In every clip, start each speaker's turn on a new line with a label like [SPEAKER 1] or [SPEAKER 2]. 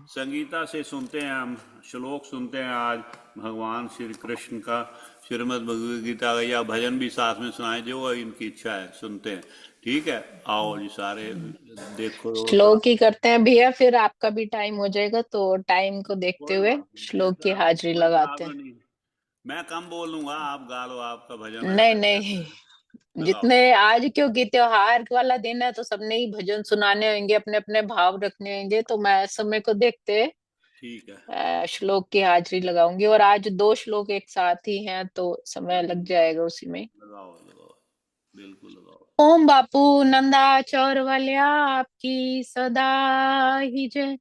[SPEAKER 1] संगीता से सुनते हैं हम, श्लोक सुनते हैं आज भगवान श्री कृष्ण का। श्रीमद् भगवद गीता का या भजन भी साथ में सुनाए, जो इनकी इच्छा है सुनते हैं। ठीक है, आओ जी सारे। देखो तो
[SPEAKER 2] श्लोक ही करते हैं भैया, फिर आपका भी टाइम हो जाएगा, तो टाइम को देखते
[SPEAKER 1] कोई
[SPEAKER 2] हुए
[SPEAKER 1] बात नहीं,
[SPEAKER 2] श्लोक की
[SPEAKER 1] ऐसा
[SPEAKER 2] हाजिरी
[SPEAKER 1] कोई
[SPEAKER 2] लगाते हैं।
[SPEAKER 1] प्रॉब्लम नहीं। मैं कम बोलूंगा, आप गा लो, आपका भजन
[SPEAKER 2] नहीं
[SPEAKER 1] ऐसा ही रहता
[SPEAKER 2] नहीं,
[SPEAKER 1] है। लगाओ।
[SPEAKER 2] जितने आज क्योंकि त्योहार वाला दिन है तो सबने ही भजन सुनाने होंगे, अपने अपने भाव रखने होंगे, तो मैं समय को देखते
[SPEAKER 1] ठीक है,
[SPEAKER 2] श्लोक की हाजिरी लगाऊंगी। और आज दो श्लोक एक साथ ही हैं तो समय लग जाएगा उसी में।
[SPEAKER 1] लगाओ लगाओ, बिल्कुल लगाओ।
[SPEAKER 2] ओम बापू नंदा चौर वालिया आपकी सदा ही जय।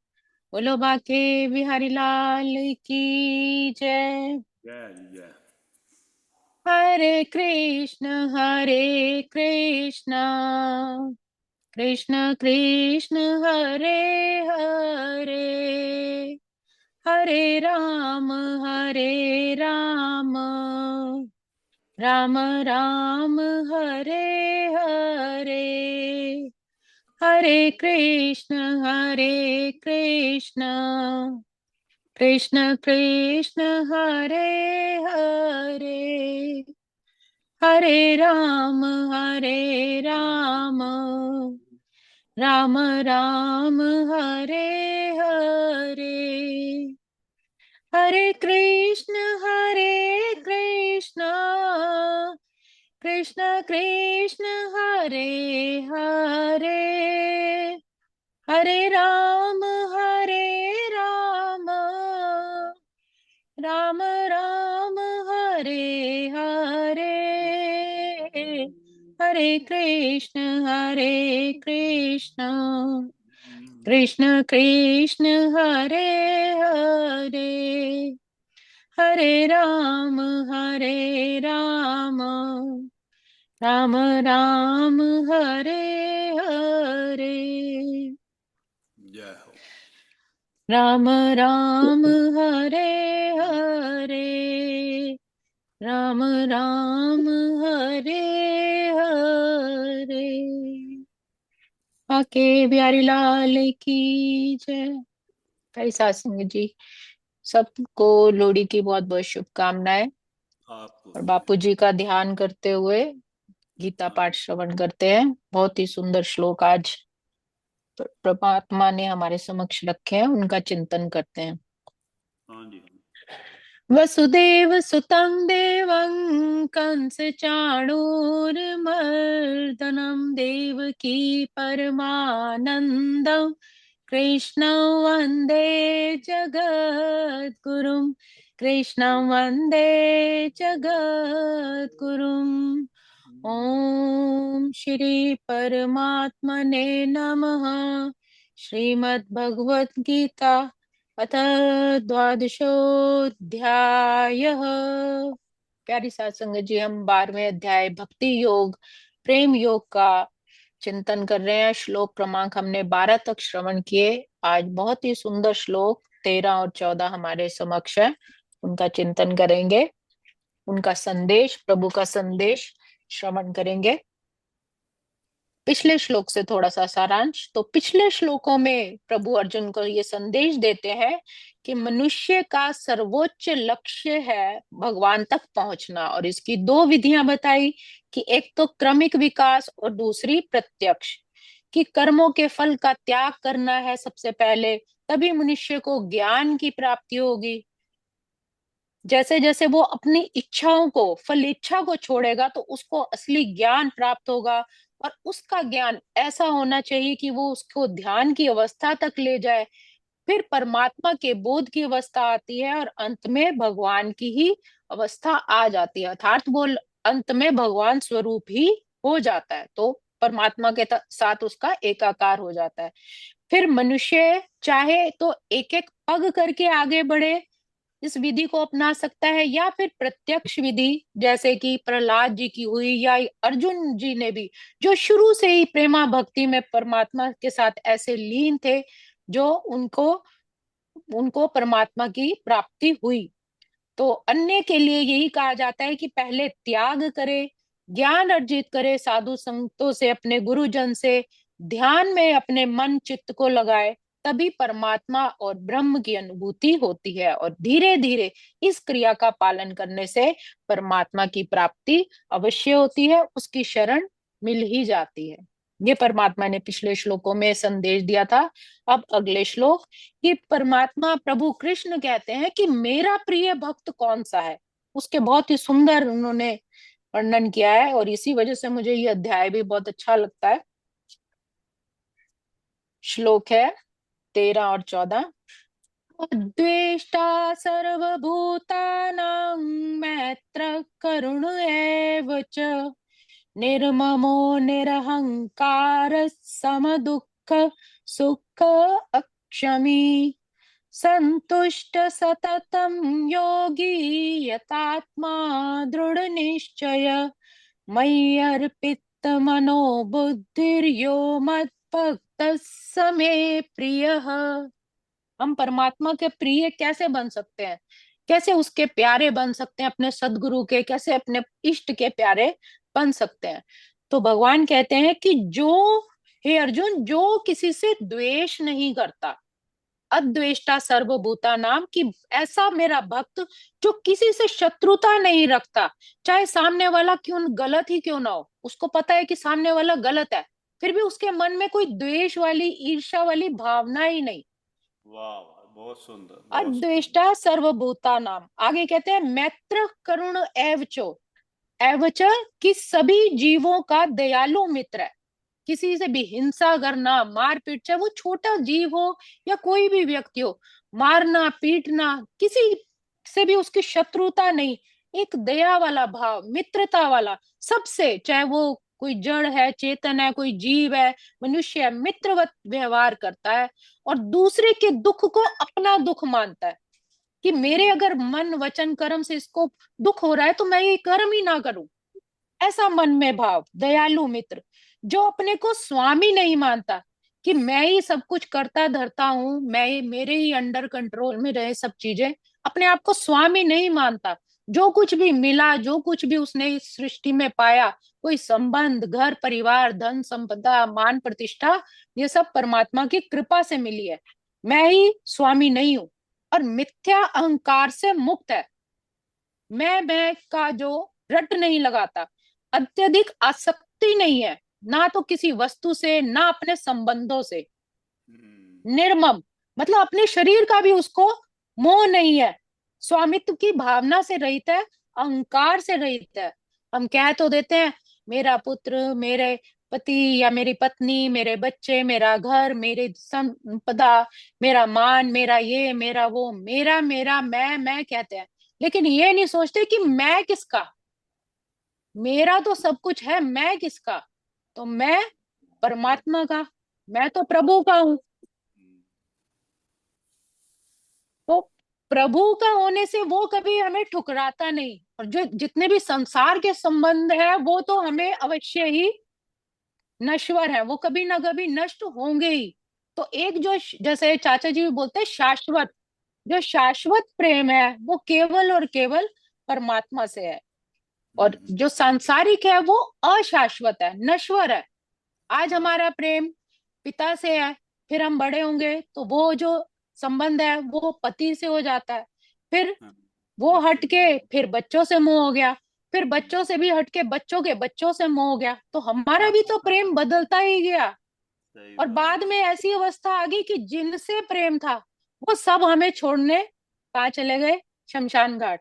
[SPEAKER 2] बोलो बाके बिहारी लाल की जय।
[SPEAKER 1] जय जय।
[SPEAKER 2] हरे कृष्ण कृष्ण कृष्ण हरे हरे, हरे राम राम राम हरे हरे, हरे कृष्ण कृष्ण कृष्ण हरे हरे, हरे राम राम राम हरे हरे, हरे कृष्ण कृष्ण कृष्ण हरे हरे, हरे राम राम राम हरे हरे, हरे कृष्ण कृष्ण कृष्ण हरे हरे, हरे राम राम राम हरे हरे,
[SPEAKER 1] जय हो।
[SPEAKER 2] राम राम हरे हरे, राम राम हरे हरे। आके बिहारी लाल की जय। कई सासंग जी, सबको लोहड़ी की बहुत बहुत शुभकामनाएं।
[SPEAKER 1] आपको
[SPEAKER 2] और
[SPEAKER 1] भी
[SPEAKER 2] बापू जी का ध्यान करते हुए गीता
[SPEAKER 1] हाँ
[SPEAKER 2] पाठ श्रवण करते हैं। बहुत ही सुंदर श्लोक आज परमात्मा ने हमारे समक्ष रखे हैं, उनका चिंतन करते हैं।
[SPEAKER 1] हाँ जी।
[SPEAKER 2] वसुदेव सुतं देवं कंस चाणूरमर्दनं देवकी परमानन्दं कृष्णं वन्दे जगद्गुरुं, कृष्णं वन्दे जगद्गुरुम्। ओम श्री परमात्मने नमः। श्रीमद् भगवत गीता अथ द्वादशोऽध्यायः। प्यारी सात संगत जी, हम 12वें अध्याय भक्ति योग प्रेम योग का चिंतन कर रहे हैं। श्लोक क्रमांक हमने 12 तक श्रवण किए। आज बहुत ही सुंदर श्लोक 13 और 14 हमारे समक्ष है, उनका चिंतन करेंगे, उनका संदेश, प्रभु का संदेश श्रवण करेंगे। पिछले श्लोक से थोड़ा सा सारांश। तो पिछले श्लोकों में प्रभु अर्जुन को ये संदेश देते हैं कि मनुष्य का सर्वोच्च लक्ष्य है भगवान तक पहुंचना, और इसकी दो विधियां बताई कि एक तो क्रमिक विकास और दूसरी प्रत्यक्ष। कि कर्मों के फल का त्याग करना है सबसे पहले, तभी मनुष्य को ज्ञान की प्राप्ति होगी। जैसे जैसे वो अपनी इच्छाओं को, फल इच्छा को छोड़ेगा तो उसको असली ज्ञान प्राप्त होगा। और उसका ज्ञान ऐसा होना चाहिए कि वो उसको ध्यान की अवस्था तक ले जाए। फिर परमात्मा के बोध की अवस्था आती है और अंत में भगवान की ही अवस्था आ जाती है, अर्थात वो अंत में भगवान स्वरूप ही हो जाता है, तो परमात्मा के साथ उसका एकाकार हो जाता है। फिर मनुष्य चाहे तो एक एक पग करके आगे बढ़े, इस विधि को अपना सकता है, या फिर प्रत्यक्ष विधि जैसे कि प्रहलाद जी की हुई, या अर्जुन जी ने भी, जो शुरू से ही प्रेमा भक्ति में परमात्मा के साथ ऐसे लीन थे, जो उनको उनको परमात्मा की प्राप्ति हुई। तो अन्य के लिए यही कहा जाता है कि पहले त्याग करे, ज्ञान अर्जित करे, साधु संतों से, अपने गुरुजन से ध्यान में अपने मन चित्त को लगाए, तभी परमात्मा और ब्रह्म की अनुभूति होती है, और धीरे धीरे इस क्रिया का पालन करने से परमात्मा की प्राप्ति अवश्य होती है, उसकी शरण मिल ही जाती है। ये परमात्मा ने पिछले श्लोकों में संदेश दिया था। अब अगले श्लोक, कि परमात्मा प्रभु कृष्ण कहते हैं कि मेरा प्रिय भक्त कौन सा है, उसके बहुत ही सुंदर उन्होंने वर्णन किया है, और इसी वजह से मुझे ये अध्याय भी बहुत अच्छा लगता है। श्लोक है 13 और 14। द्वेष्टा सर्वभूतानां मैत्र करुण एव च निर्ममो निरहंकार समदुःख सुख अक्षमी संतुष्ट सततं योगी यतात्मा दृढ़ निश्चय मयि अर्पित मनो बुद्धिर्यो मद्भक्तः स मे प्रियः। हम परमात्मा के प्रिय कैसे बन सकते हैं, कैसे उसके प्यारे बन सकते हैं, अपने सदगुरु के कैसे अपने इष्ट के प्यारे बन सकते हैं। तो भगवान कहते हैं कि जो, हे अर्जुन, जो किसी से द्वेष नहीं करता, अद्वेष्टा सर्वभूता नाम, की ऐसा मेरा भक्त जो किसी से शत्रुता नहीं रखता, चाहे सामने वाला क्यों गलत ही क्यों ना हो, उसको पता है कि सामने वाला गलत है, फिर भी उसके मन में कोई द्वेष वाली ईर्ष्या वाली भावना ही नहीं।
[SPEAKER 1] वाह वाह, बहुत सुंदर, बहुत सुंदर।
[SPEAKER 2] अद्वेष्टा सर्वभूता नाम, आगे कहते हैं मैत्र करुण एवचो, एवच, कि सभी जीवों का दयालु मित्र है। किसी से भी हिंसा करना, मारपीट, चाहे वो छोटा जीव हो या कोई भी व्यक्ति हो, मारना पीटना, किसी से भी उसकी शत्रुता नहीं, एक दया वाला भाव, मित्रता वाला सबसे, चाहे वो कोई जड़ है, चेतन है, कोई जीव है, मनुष्य है, मित्रवत व्यवहार करता है, और दूसरे के दुख को अपना दुख मानता है, कि मेरे अगर मन वचन कर्म से इसको दुख हो रहा है तो मैं ये कर्म ही ना करूं, ऐसा मन में भाव, दयालु मित्र। जो अपने को स्वामी नहीं मानता, कि मैं ही सब कुछ करता धरता हूं, मैं ही, मेरे ही अंडर कंट्रोल में रहे सब चीजें, अपने आप को स्वामी नहीं मानता, जो कुछ भी मिला, जो कुछ भी उसने इस सृष्टि में पाया, कोई संबंध, घर परिवार, धन संपदा, मान प्रतिष्ठा, ये सब परमात्मा की कृपा से मिली है, मैं ही स्वामी नहीं हूं, और मिथ्या अहंकार से मुक्त है, मैं का जो रट नहीं लगाता, अत्यधिक आसक्ति नहीं है, ना तो किसी वस्तु से, ना अपने संबंधों से,
[SPEAKER 1] हम्म।
[SPEAKER 2] निर्मम, मतलब अपने शरीर का भी उसको मोह नहीं है, स्वामित्व की भावना से रहित है, अहंकार से रहित है। हम कह तो देते हैं मेरा पुत्र, मेरे पति या मेरी पत्नी, मेरे बच्चे, मेरा घर, मेरी संपदा, मेरा मान, मेरा ये, मेरा वो, मेरा मेरा मैं कहते हैं, लेकिन ये नहीं सोचते कि मैं किसका, मेरा तो सब कुछ है, मैं किसका, तो मैं परमात्मा का, मैं तो प्रभु का हूं। तो प्रभु का होने से वो कभी हमें ठुकराता नहीं, और जो जितने भी संसार के संबंध है वो तो हमें अवश्य ही नश्वर है, वो कभी ना कभी नष्ट होंगे ही। तो एक जो, जैसे चाचा जी भी बोलते हैं, शाश्वत, जो शाश्वत प्रेम है वो केवल और केवल परमात्मा से है, और जो सांसारिक है वो अशाश्वत है, नश्वर है। आज हमारा प्रेम पिता से है, फिर हम बड़े होंगे तो वो जो संबंध है वो पति से हो जाता है, फिर
[SPEAKER 1] हाँ,
[SPEAKER 2] वो
[SPEAKER 1] बच्चों
[SPEAKER 2] हटके
[SPEAKER 1] से।
[SPEAKER 2] फिर बच्चों से मोह हो गया, फिर बच्चों से भी हटके बच्चों के बच्चों से मोह हो गया, तो हमारा भी तो प्रेम बदलता ही गया।
[SPEAKER 1] सही
[SPEAKER 2] और
[SPEAKER 1] बात।
[SPEAKER 2] बाद में ऐसी अवस्था आ गई कि जिनसे प्रेम था वो सब हमें छोड़ने कहाँ चले गए, शमशान घाट,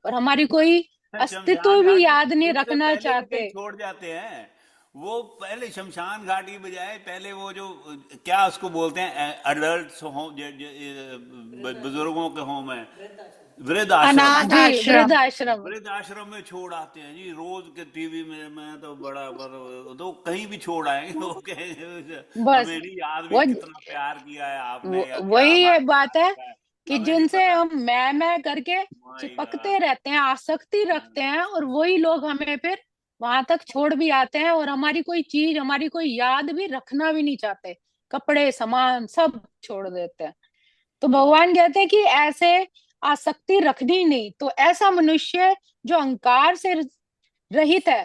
[SPEAKER 2] और हमारी कोई अस्तित्व
[SPEAKER 1] शमशान
[SPEAKER 2] भी
[SPEAKER 1] घाट
[SPEAKER 2] याद नहीं
[SPEAKER 1] उससे
[SPEAKER 2] रखना
[SPEAKER 1] पहले भी कई
[SPEAKER 2] चाहते।
[SPEAKER 1] छोड़ जाते हैं। वो पहले शमशान घाट की बजाय पहले वो जो क्या उसको बोलते हैं, अडल्ट होम, बुजुर्गों के होम है, वृद्ध आश्रम।
[SPEAKER 3] अनाथ
[SPEAKER 2] जी, वृद्ध
[SPEAKER 3] आश्रम।
[SPEAKER 2] आश्रम।
[SPEAKER 1] वृद्ध आश्रम में छोड़ आते हैं जी, रोज के टीवी में मैं तो बड़ा तो कहीं भी छोड़ आएंगे, वो कहेंगे
[SPEAKER 2] बस
[SPEAKER 1] हमें नहीं याद भी
[SPEAKER 2] वो
[SPEAKER 1] कितना प्यार किया है आपने, या क्या
[SPEAKER 2] वही है
[SPEAKER 1] हमारे
[SPEAKER 2] बात
[SPEAKER 1] साथ
[SPEAKER 2] है,
[SPEAKER 1] रखा है,
[SPEAKER 2] कि
[SPEAKER 1] हमें नहीं
[SPEAKER 2] जिनसे
[SPEAKER 1] पता।
[SPEAKER 2] हम मैं करके
[SPEAKER 1] माय
[SPEAKER 2] चिपकते
[SPEAKER 1] गॉड।
[SPEAKER 2] रहते हैं, आसक्ति रखते हैं, और वही लोग हमें फिर वहां तक छोड़ भी आते हैं, और हमारी कोई चीज, हमारी कोई याद भी रखना भी नहीं चाहते, कपड़े सामान सब छोड़ देते हैं। तो भगवान कहते हैं कि ऐसे आसक्ति रखनी नहीं, तो ऐसा मनुष्य जो अहंकार से रहित है,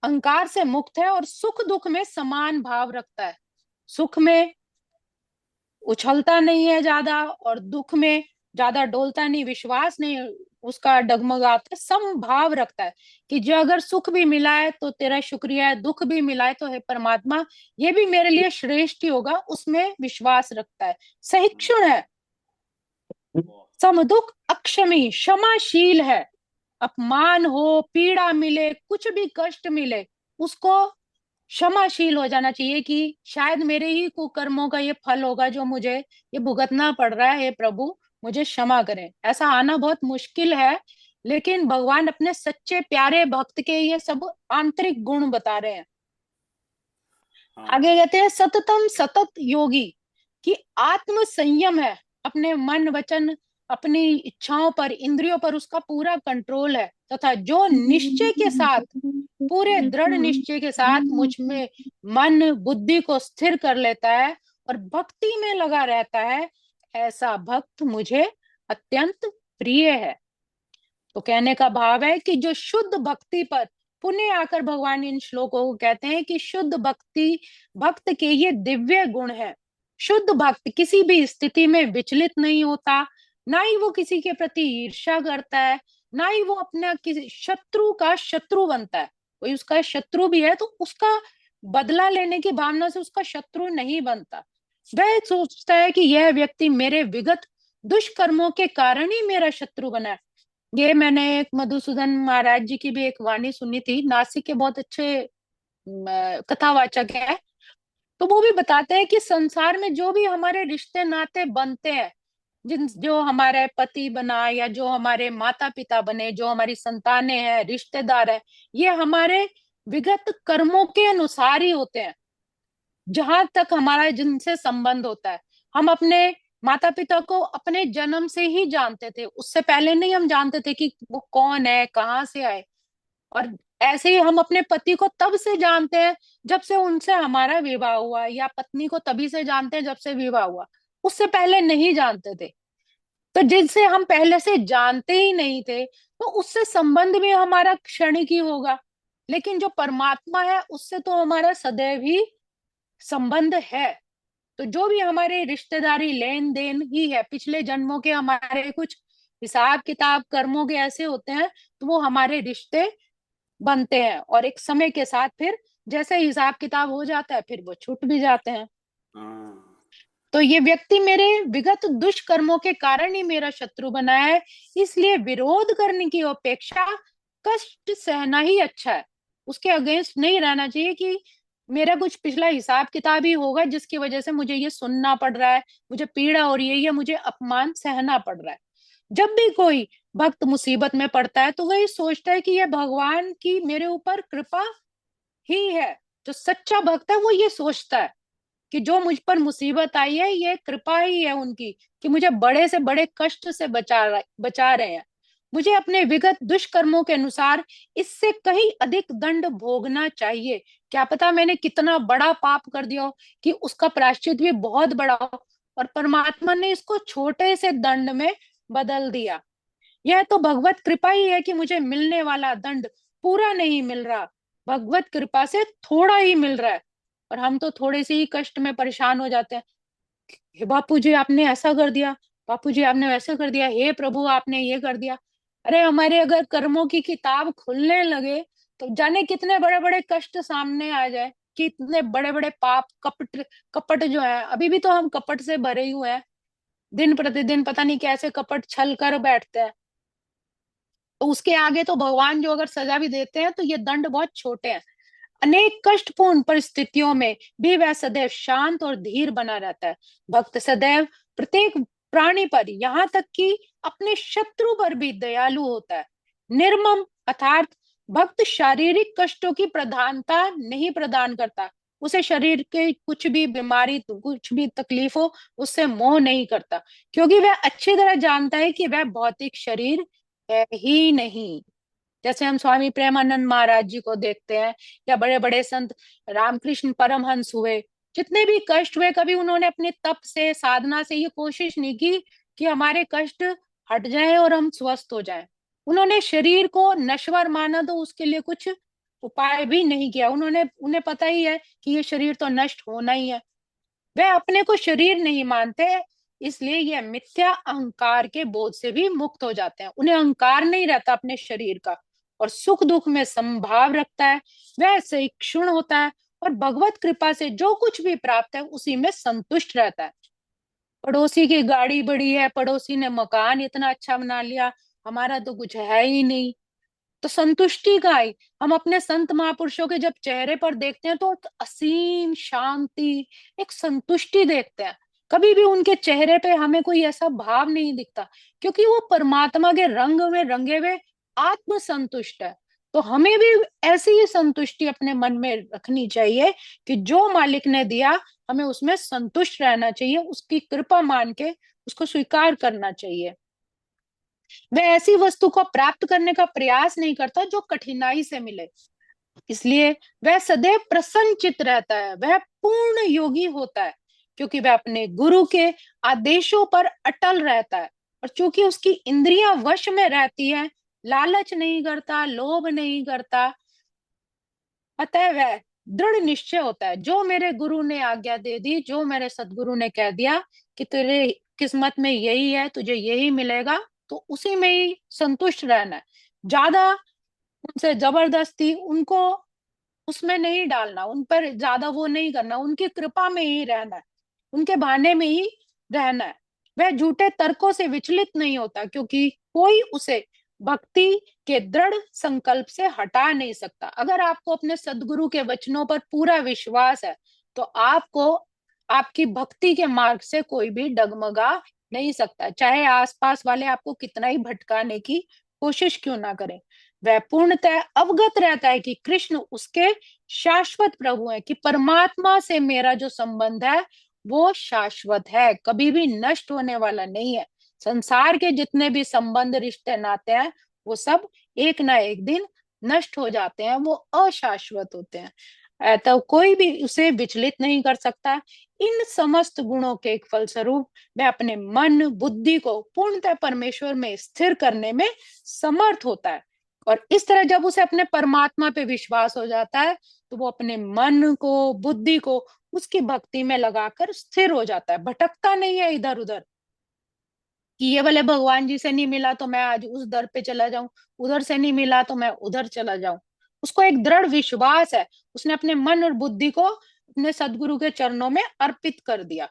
[SPEAKER 2] अहंकार से मुक्त है, और सुख दुख में समान भाव रखता है, सुख में उछलता नहीं है ज्यादा और दुख में ज्यादा डोलता नहीं, विश्वास नहीं उसका डगमगाता, समभाव रखता है कि जो अगर सुख भी मिला है तो तेरा शुक्रिया है, दुख भी मिला है तो हे परमात्मा ये भी मेरे लिए श्रेष्ठ ही होगा, उसमें विश्वास रखता है, सहिष्णु है,
[SPEAKER 1] वाह।
[SPEAKER 2] समदुख अक्षमी, क्षमाशील है। अपमान हो, पीड़ा मिले, कुछ भी कष्ट मिले, उसको क्षमाशील हो जाना चाहिए कि शायद मेरे ही कुकर्मों का ये फल होगा जो मुझे ये भुगतना पड़ रहा है, हे प्रभु मुझे क्षमा करें। ऐसा आना बहुत मुश्किल है, लेकिन भगवान अपने सच्चे प्यारे भक्त के ये सब आंतरिक गुण बता रहे हैं। आगे
[SPEAKER 1] हाँ।
[SPEAKER 2] कहते हैं सततम सतत योगी, कि आत्म संयम है, अपने मन वचन अपनी इच्छाओं पर, इंद्रियों पर उसका पूरा कंट्रोल है, तथा जो निश्चय के साथ, पूरे दृढ़ निश्चय के साथ मुझ में मन बुद्धि को स्थिर कर लेता है और भक्ति में लगा रहता है, ऐसा भक्त मुझे अत्यंत प्रिय है। तो कहने का भाव है कि जो शुद्ध भक्ति पर, पुनः आकर भगवान इन श्लोकों को कहते हैं कि शुद्ध भक्ति, भक्त के ये दिव्य गुण है। शुद्ध भक्त किसी भी स्थिति में विचलित नहीं होता, ना ही वो किसी के प्रति ईर्ष्या करता है, ना ही वो अपना किसी शत्रु का शत्रु बनता है। कोई उसका शत्रु भी है तो उसका बदला लेने की भावना से उसका शत्रु नहीं बनता। वह सोचता है कि यह व्यक्ति मेरे विगत दुष्कर्मों के कारण ही मेरा शत्रु बना है। ये मैंने एक मधुसूदन महाराज जी की भी एक वाणी सुनी थी, नासिक के बहुत अच्छे कथावाचक है। तो वो भी बताते हैं कि संसार में जो भी हमारे रिश्ते नाते बनते हैं, जिन जो हमारे पति बना या जो हमारे माता पिता बने, जो हमारी संतानें हैं, रिश्तेदार है, ये हमारे विगत कर्मों के अनुसार ही होते हैं। जहां तक हमारा जिनसे संबंध होता है, हम अपने माता पिता को अपने जन्म से ही जानते थे, उससे पहले नहीं हम जानते थे कि वो कौन है, कहाँ से आए। और ऐसे ही हम अपने पति को तब से जानते हैं जब से उनसे हमारा विवाह हुआ, या पत्नी को तभी से जानते हैं जब से विवाह हुआ, उससे पहले नहीं जानते थे। तो जिनसे हम पहले से जानते ही नहीं थे तो उससे संबंध भी हमारा क्षणिक ही होगा। लेकिन जो परमात्मा है उससे तो हमारा सदैव ही संबंध है। तो जो भी हमारे रिश्तेदारी लेन देन ही है, पिछले जन्मों के हमारे कुछ हिसाब किताब कर्मों के ऐसे होते हैं, तो वो हमारे रिश्ते बनते हैं और एक समय के साथ फिर जैसे हिसाब किताब हो जाता है फिर वो छूट भी जाते हैं।
[SPEAKER 1] हाँ।
[SPEAKER 2] तो ये व्यक्ति मेरे विगत दुष्कर्मों के कारण ही मेरा शत्रु बना है, इसलिए विरोध करने की अपेक्षा कष्ट सहना ही अच्छा है। उसके अगेंस्ट नहीं रहना चाहिए कि मेरा कुछ पिछला हिसाब किताब ही होगा जिसकी वजह से मुझे ये सुनना पड़ रहा है, मुझे पीड़ा हो रही है या मुझे अपमान सहना पड़ रहा है। जब भी कोई भक्त मुसीबत में पड़ता है तो वही सोचता है कि यह भगवान की मेरे ऊपर कृपा ही है। जो सच्चा भक्त है वो ये सोचता है कि जो मुझ पर मुसीबत आई है ये कृपा ही है उनकी, कि मुझे बड़े से बड़े कष्ट से बचा रहे हैं। मुझे अपने विगत दुष्कर्मों के अनुसार इससे कहीं अधिक दंड भोगना चाहिए। क्या पता मैंने कितना बड़ा पाप कर दिया हो कि उसका प्रायश्चित भी बहुत बड़ा हो, और परमात्मा ने इसको छोटे से दंड में बदल दिया। यह तो भगवत कृपा ही है कि मुझे मिलने वाला दंड पूरा नहीं मिल रहा, भगवत कृपा से थोड़ा ही मिल रहा है। और हम तो थोड़े से ही कष्ट में परेशान हो जाते हैं, हे बापू जी आपने ऐसा कर दिया, बापू जी आपने वैसा कर दिया, हे प्रभु आपने ये कर दिया। अरे हमारे अगर कर्मों की किताब खुलने लगे तो जाने कितने बड़े बड़े कष्ट सामने आ जाए, कितने बड़े बड़े पाप, कपट, कपट जो है, अभी भी तो हम कपट से भरे ही हुए हैं। दिन प्रतिदिन पता नहीं कैसे कपट छल कर बैठते हैं। तो उसके आगे तो भगवान जो अगर सजा भी देते हैं तो ये दंड बहुत छोटे हैं। अनेक कष्टपूर्ण परिस्थितियों में भी वह सदैव शांत और धीर बना रहता है। भक्त सदैव प्रत्येक प्राणी पर, यहाँ तक कि अपने शत्रु पर भी दयालु होता है। निर्मम अर्थात भक्त शारीरिक कष्टों की प्रधानता नहीं प्रदान करता, उसे शरीर के कुछ भी बीमारी, कुछ भी तकलीफ हो उससे मोह नहीं करता, क्योंकि वह अच्छी तरह जानता है कि वह भौतिक शरीर है ही नहीं। जैसे हम स्वामी प्रेमानंद महाराज जी को देखते हैं, या बड़े बड़े संत रामकृष्ण परमहंस हुए, जितने भी कष्ट हुए कभी उन्होंने अपने तप से, साधना से ये कोशिश नहीं की कि हमारे कष्ट हट जाएं और हम स्वस्थ हो जाएं। उन्होंने शरीर को नश्वर माना तो उसके लिए कुछ उपाय भी नहीं किया। उन्हें पता ही है कि ये शरीर तो नष्ट होना ही है। वह अपने को शरीर नहीं मानते, इसलिए यह मिथ्या अहंकार के बोझ से भी मुक्त हो जाते हैं। उन्हें अहंकार नहीं रहता अपने शरीर का, और सुख दुख में समभाव रखता है, वह सहिष्णु होता है, और भगवत कृपा से जो कुछ भी प्राप्त है उसी में संतुष्ट रहता है। पड़ोसी की गाड़ी बड़ी है, पड़ोसी ने मकान इतना अच्छा बना लिया, हमारा तो कुछ है ही नहीं, तो संतुष्टि का आई। हम अपने संत महापुरुषों के जब चेहरे पर देखते हैं तो एक असीम शांति, एक संतुष्टि देखते हैं। कभी भी उनके चेहरे पे हमें कोई ऐसा भाव नहीं दिखता, क्योंकि वो परमात्मा के रंग में रंगे हुए आत्म संतुष्ट है। तो हमें भी ऐसी ही संतुष्टि अपने मन में रखनी चाहिए कि जो मालिक ने दिया हमें उसमें संतुष्ट रहना चाहिए, उसकी कृपा मान के उसको स्वीकार करना चाहिए। वह ऐसी वस्तु को प्राप्त करने का प्रयास नहीं करता जो कठिनाई से मिले, इसलिए वह सदैव प्रसन्नचित्त रहता है। वह पूर्ण योगी होता है, क्योंकि वह अपने गुरु के आदेशों पर अटल रहता है, और चूंकि उसकी इंद्रियां वश में रहती है, लालच नहीं करता, लोभ नहीं करता, अतः वह दृढ़ निश्चय होता है। जो मेरे गुरु ने आज्ञा दे दी, जो मेरे सदगुरु ने कह दिया कि तेरे किस्मत में यही है, तुझे यही मिलेगा, तो उसी में ही संतुष्ट रहना है। ज्यादा उनसे जबरदस्ती उनको उसमें नहीं डालना, उन पर ज्यादा वो नहीं करना, उनकी कृपा में ही रहना है, उनके बहाने में ही रहना है। वह झूठे तर्कों से विचलित नहीं होता, क्योंकि कोई उसे भक्ति के दृढ़ संकल्प से हटा नहीं सकता। अगर आपको अपने सदगुरु के वचनों पर पूरा विश्वास है, तो आपको आपकी भक्ति के मार्ग से कोई भी डगमगा नहीं सकता, चाहे आसपास वाले आपको कितना ही भटकाने की कोशिश क्यों ना करें। वह पूर्णतः अवगत रहता है कि कृष्ण उसके शाश्वत प्रभु हैं, कि परमात्मा से मेरा जो संबंध है वो शाश्वत है, कभी भी नष्ट होने वाला नहीं है। संसार के जितने भी संबंध रिश्ते नाते हैं वो सब एक ना एक दिन नष्ट हो जाते हैं, वो अशाश्वत होते हैं, तो कोई भी उसे विचलित नहीं कर सकता। इन समस्त गुणों के एक फलस्वरूप वह अपने मन बुद्धि को पूर्णतः परमेश्वर में स्थिर करने में समर्थ होता है, और इस तरह जब उसे अपने परमात्मा पे विश्वास हो जाता है तो वो अपने मन को बुद्धि को उसकी भक्ति में लगाकर स्थिर हो जाता है, भटकता नहीं है इधर उधर कि ये वाले भगवान जी से नहीं मिला तो मैं आज उस दर पे चला जाऊं, उधर से नहीं मिला तो मैं उधर चला जाऊं। उसको एक दृढ़ विश्वास है, उसने अपने मन और बुद्धि को अपने सदगुरु के चरणों में अर्पित कर दिया।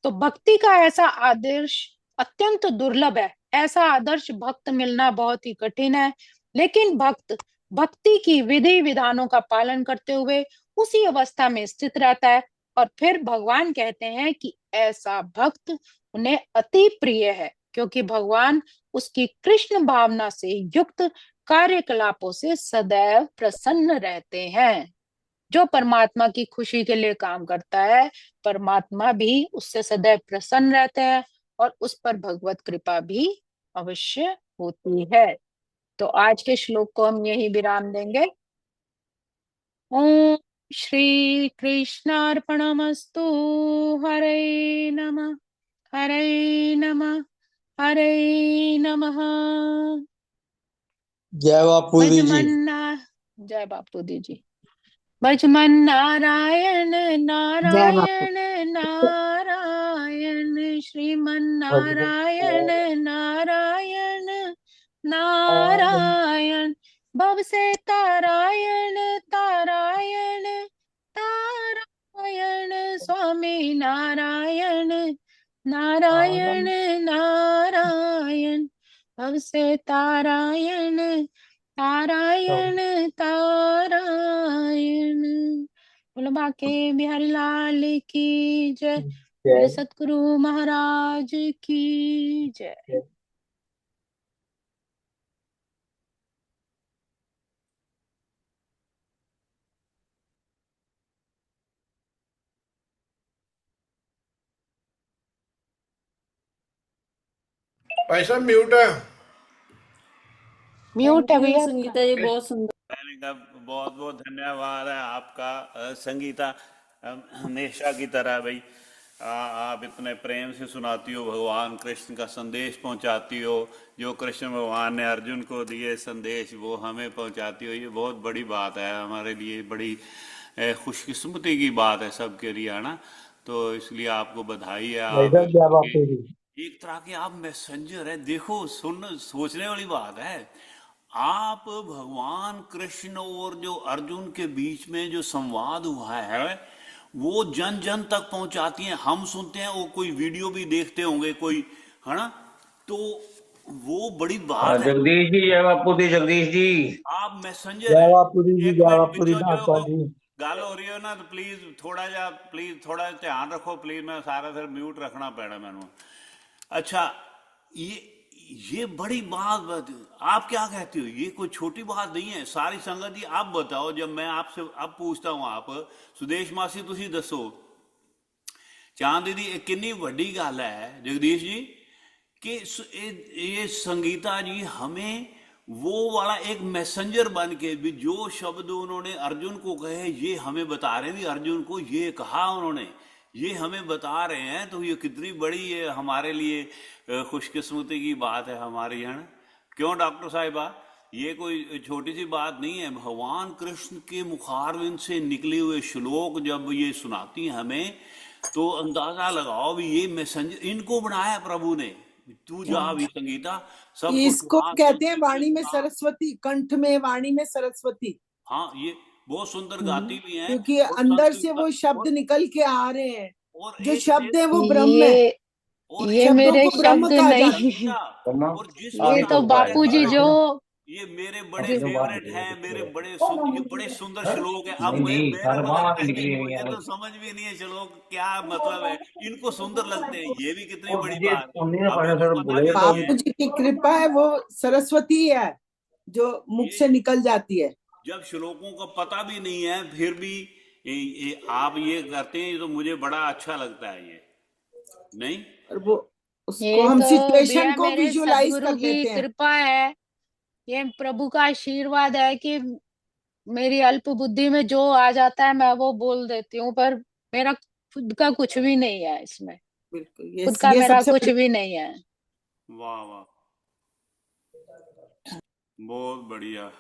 [SPEAKER 2] तो भक्ति का ऐसा आदर्श अत्यंत दुर्लभ है, ऐसा आदर्श भक्त मिलना बहुत ही कठिन है। लेकिन भक्त भक्ति की विधि विधानों का पालन करते हुए उसी अवस्था में स्थित रहता है, और फिर भगवान कहते हैं कि ऐसा भक्त उन्हें अति प्रिय है, क्योंकि भगवान उसकी कृष्ण भावना से युक्त कार्यकलापों से सदैव प्रसन्न रहते हैं। जो परमात्मा की खुशी के लिए काम करता है, परमात्मा भी उससे सदैव प्रसन्न रहते हैं, और उस पर भगवत कृपा भी अवश्य होती है। तो आज के श्लोक को हम यही विराम देंगे। ओम श्री कृष्णार्पणमस्तु। हरे नमः, हरे नमः, हरे नमः।
[SPEAKER 3] जय बापू दी जी।
[SPEAKER 2] भजमन्ना जय बापू दी जी। भजमन नारायण
[SPEAKER 4] जय बापू।
[SPEAKER 2] नारायण नारायण, श्रीमन नारायण नारायण नारायण, भव से तारायण तारायण तारायण, स्वामी नारायण नारायण नारायण, भव से तारायण तारायण तारायण। बोलो बाके बिहारी लाल की जय, मेरे सतगुरु महाराज की जय।
[SPEAKER 5] भाई साहब म्यूट है।
[SPEAKER 2] म्यूट है भैया आपका।
[SPEAKER 4] संगीता जी, बहुत सुंदर।
[SPEAKER 1] कहने का बहुत बहुत धन्यवाद है आपका संगीता, हमेशा की तरह भाई। आप इतने प्रेम से सुनाती हो, भगवान कृष्ण का संदेश पहुंचाती हो, जो कृष्ण भगवान ने अर्जुन को दिए संदेश वो हमें पहुंचाती हो। ये बहुत बड़ी बात है हमारे लिए, बड़ी खुशकिस्मती की बात है सबके लिए, है ना। तो इसलिए आपको बधाई है।
[SPEAKER 3] भाई
[SPEAKER 1] आप
[SPEAKER 3] साहब जय
[SPEAKER 1] ईश्वर
[SPEAKER 3] बापू जी।
[SPEAKER 1] के एक तरह के आप मैसेंजर है। देखो, सोचने वाली बात है। आप भगवान कृष्ण और जो अर्जुन के बीच में जो संवाद हुआ है वो जन जन तक पहुंचाती हैं। हम सुनते हैं, वो कोई वीडियो भी देखते होंगे कोई, है ना? तो वो बड़ी बात है।
[SPEAKER 6] जगदीश जी, जय बापू जी, जगदीश जी।
[SPEAKER 1] आप मैसेंजर
[SPEAKER 3] जय
[SPEAKER 1] हैं।
[SPEAKER 3] बापू जी
[SPEAKER 1] एक
[SPEAKER 3] जय
[SPEAKER 1] मिनट
[SPEAKER 3] बापू जी
[SPEAKER 1] बिचो जो
[SPEAKER 3] दाता जी।
[SPEAKER 1] गाल हो रही हो ना, तो प्लीज थोड़ा ध्यान रखो प्लीज। मैं सारा फिर म्यूट रखना पैना मैंने। अच्छा, ये बड़ी बात आप क्या कहते हो? ये कोई छोटी बात नहीं है। सारी संगत जी आप बताओ, जब मैं आपसे अब पूछता हूं, आप सुदेश मासी तुसी दसो, चांद दीदी कितनी बड़ी गल है जगदीश जी कि ये संगीता जी हमें वो वाला एक मैसेंजर बन के भी जो शब्द उन्होंने अर्जुन को कहे ये हमें बता रहे हैं। अर्जुन को ये कहा उन्होंने, ये हमें बता रहे हैं। तो ये कितनी बड़ी ये हमारे लिए खुशकिस्मती की बात है हमारी, है ना? क्यों डॉक्टर साहिबा? ये कोई छोटी सी बात नहीं है। भगवान कृष्ण के मुखारविंद से निकले हुए श्लोक जब ये सुनाती हैं हमें, तो अंदाजा लगाओ भी ये मैसेंजर इनको बनाया प्रभु ने। तू जा भी संगीता, सबको
[SPEAKER 7] इसको
[SPEAKER 1] सुना,
[SPEAKER 7] कहते हैं
[SPEAKER 1] सबको
[SPEAKER 7] वाणी में
[SPEAKER 1] सुना।
[SPEAKER 7] सरस्वती, कंठ में वाणी में सरस्वती।
[SPEAKER 1] हाँ, ये बहुत सुंदर गाती भी हैं।
[SPEAKER 7] क्योंकि
[SPEAKER 1] और
[SPEAKER 7] अंदर से
[SPEAKER 1] संस्कृत
[SPEAKER 7] वो शब्द
[SPEAKER 1] और,
[SPEAKER 7] निकल के आ रहे हैं।
[SPEAKER 1] और
[SPEAKER 7] जो
[SPEAKER 1] एक
[SPEAKER 7] शब्द है वो
[SPEAKER 1] मेरे
[SPEAKER 7] ब्रह्म है।
[SPEAKER 2] ये
[SPEAKER 1] और
[SPEAKER 2] ये
[SPEAKER 1] एक
[SPEAKER 7] शब्दों
[SPEAKER 2] मेरे
[SPEAKER 7] को ब्रह्म
[SPEAKER 2] शब्द
[SPEAKER 7] कहा
[SPEAKER 2] नहीं
[SPEAKER 7] जाता है।
[SPEAKER 2] है।
[SPEAKER 1] संगीता,
[SPEAKER 6] ब्रह्मा
[SPEAKER 1] और जिस
[SPEAKER 2] ये
[SPEAKER 1] वक्त
[SPEAKER 2] तो
[SPEAKER 1] आप
[SPEAKER 2] बापू जी
[SPEAKER 1] कहती
[SPEAKER 2] जो
[SPEAKER 1] हैं ये मेरे बड़े
[SPEAKER 2] जो
[SPEAKER 1] फेवरेट हैं, मेरे ये बड़े सुंदर श्लोक है। अब
[SPEAKER 6] नहीं नहीं,
[SPEAKER 1] मेरे को
[SPEAKER 6] सर्वमा
[SPEAKER 1] लगता
[SPEAKER 6] की
[SPEAKER 1] है
[SPEAKER 6] निकली
[SPEAKER 1] कि
[SPEAKER 6] हुई
[SPEAKER 1] मुझे
[SPEAKER 6] है।
[SPEAKER 1] तो समझ भी नहीं है श्लोक क्या मतलब है। इनको सुंदर लगते हैं, ये भी कितनी
[SPEAKER 6] और
[SPEAKER 1] बड़ी
[SPEAKER 6] मुझे
[SPEAKER 1] बात है।
[SPEAKER 6] सुनने में
[SPEAKER 1] हमें
[SPEAKER 6] पड़ा
[SPEAKER 1] तो
[SPEAKER 6] सर,
[SPEAKER 1] पता
[SPEAKER 6] बोले
[SPEAKER 1] भी
[SPEAKER 6] तो
[SPEAKER 1] नहीं
[SPEAKER 7] बापू
[SPEAKER 1] है।
[SPEAKER 7] जी की कृपा है, वो सरस्वती है जो मुख
[SPEAKER 1] ये
[SPEAKER 7] से निकल जाती है।
[SPEAKER 1] जब श्लोकों का पता भी नहीं है फिर भी आप ये करते हैं, तो मुझे बड़ा अच्छा लगता है ये। नहीं,
[SPEAKER 7] और वो उसको
[SPEAKER 2] ये
[SPEAKER 7] हम
[SPEAKER 2] तो
[SPEAKER 7] सिचुएशन
[SPEAKER 2] भैया
[SPEAKER 7] को
[SPEAKER 2] मेरे
[SPEAKER 7] विजुलाइज
[SPEAKER 2] सदगुरु
[SPEAKER 7] कर
[SPEAKER 2] की
[SPEAKER 7] लेते हैं।
[SPEAKER 2] कृपा है। ये प्रभु का आशीर्वाद है कि मेरी अल्प बुद्धि में जो आ जाता है मैं वो बोल देती हूँ, पर मेरा खुद का कुछ भी नहीं है इसमें।
[SPEAKER 7] बिल्कुल,
[SPEAKER 2] खुद का
[SPEAKER 7] ये
[SPEAKER 2] मेरा
[SPEAKER 7] सबसे
[SPEAKER 2] कुछ
[SPEAKER 7] बड़ी
[SPEAKER 2] भी नहीं है।
[SPEAKER 1] वाह वाह, बहुत बढ़िया।